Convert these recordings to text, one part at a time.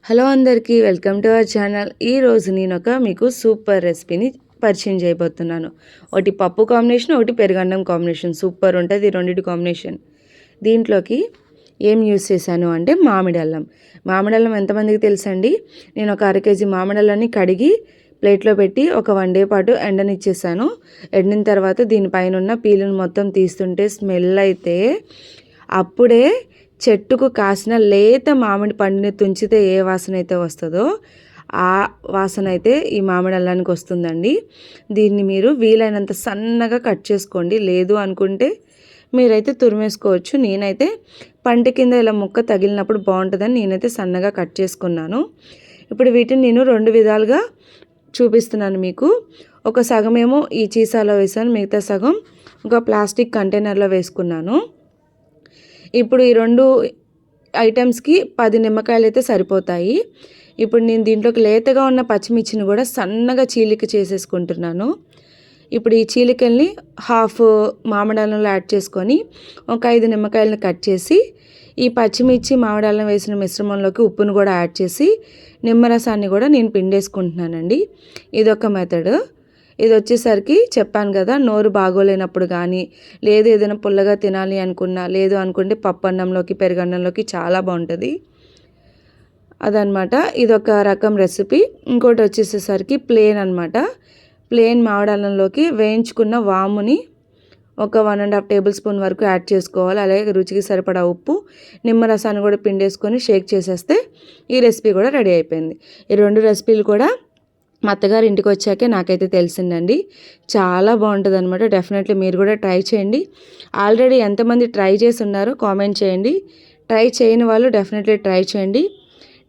Hello అందరికీ welcome to our channel. ఈరోజు నేను మీకు సూపర్ రెసిపీని పరిచయం చేయబోతున్నాను. ఒకటి పప్పు కాంబినేషన్, ఒకటి పెరుగన్నం కాంబినేషన్. సూపర్ ఉంటుంది రెండింటి కాంబినేషన్. దీంట్లోకి ఏం యూస్ చేశాను అంటే మామిడి అల్లం ఎంతమందికి తెలుసండి? నేను ఒక అర కేజీ మామిడి అల్లాన్ని కడిగి ప్లేట్లో పెట్టి ఒక 1 డే పాటు ఎండనిచ్చేసాను. ఎండిన తర్వాత దీనిపైన ఉన్న పీలును మొత్తం తీస్తుంటే స్మెల్ అయితే అప్పుడే చెట్టుకు కాసిన లేత మామిడి పండుని తుంచితే ఏ వాసన అయితే వస్తుందో ఆ వాసన అయితే ఈ మామిడి అల్లానికి వస్తుందండి. దీన్ని మీరు వీలైనంత సన్నగా కట్ చేసుకోండి. లేదు అనుకుంటే మీరైతే తురిమేసుకోవచ్చు. నేనైతే పంట కింద ఇలా ముక్క తగిలినప్పుడు బాగుంటుందని నేనైతే సన్నగా కట్ చేసుకున్నాను. ఇప్పుడు వీటిని నేను 2 విధాలుగా చూపిస్తున్నాను మీకు. ఒక సగమేమో ఈ చీసాలో వేసాను, మిగతా సగం ఒక ప్లాస్టిక్ కంటైనర్లో వేసుకున్నాను. ఇప్పుడు ఈ 2 ఐటమ్స్కి 10 నిమ్మకాయలు అయితే సరిపోతాయి. ఇప్పుడు నేను దీంట్లోకి లేతగా ఉన్న పచ్చిమిర్చిని కూడా సన్నగా చీలిక చేసేసుకుంటున్నాను. ఇప్పుడు ఈ చీలికల్ని హాఫ్ మామిడాలంలో యాడ్ చేసుకొని ఒక 5 నిమ్మకాయలను కట్ చేసి ఈ పచ్చిమిర్చి మామిడాలం వేసిన మిశ్రమంలోకి ఉప్పును కూడా యాడ్ చేసి నిమ్మరసాన్ని కూడా నేను పిండేసుకుంటున్నానండి. ఇదొక మెథడ్. ఇది వచ్చేసరికి చెప్పాను కదా, నోరు బాగోలేనప్పుడు కానీ, లేదు ఏదైనా పుల్లగా తినాలి అనుకున్నా, లేదు అనుకుంటే పప్పు అన్నంలోకి పెరుగన్నంలోకి చాలా బాగుంటుంది అదనమాట. ఇదొక రకం రెసిపీ. ఇంకోటి వచ్చేసేసరికి ప్లేన్ అనమాట. ప్లేన్ మామిడాలంలోకి వేయించుకున్న వాముని ఒక 1.5 టేబుల్ స్పూన్ వరకు యాడ్ చేసుకోవాలి. అలాగే రుచికి సరిపడా ఉప్పు, నిమ్మరసాన్ని కూడా పిండేసుకొని షేక్ చేసేస్తే ఈ రెసిపీ కూడా రెడీ అయిపోయింది. ఈ 2 రెసిపీలు కూడా మా అత్తగారు ఇంటికి వచ్చాకే నాకైతే తెలిసిందండి. చాలా బాగుంటుంది అనమాట. డెఫినెట్లీ మీరు కూడా ట్రై చేయండి. ఆల్రెడీ ఎంతమంది ట్రై చేసి ఉన్నారో కామెంట్ చేయండి. ట్రై చేయని వాళ్ళు డెఫినెట్లీ ట్రై చేయండి.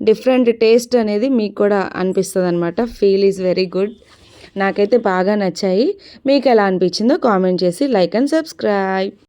డిఫరెంట్ టేస్ట్ అనేది మీకు కూడా అనిపిస్తుంది అనమాట. Feel is very good. నాకైతే బాగా నచ్చాయి. మీకు ఎలా అనిపించిందో కామెంట్ చేసి లైక్ అండ్ సబ్స్క్రైబ్.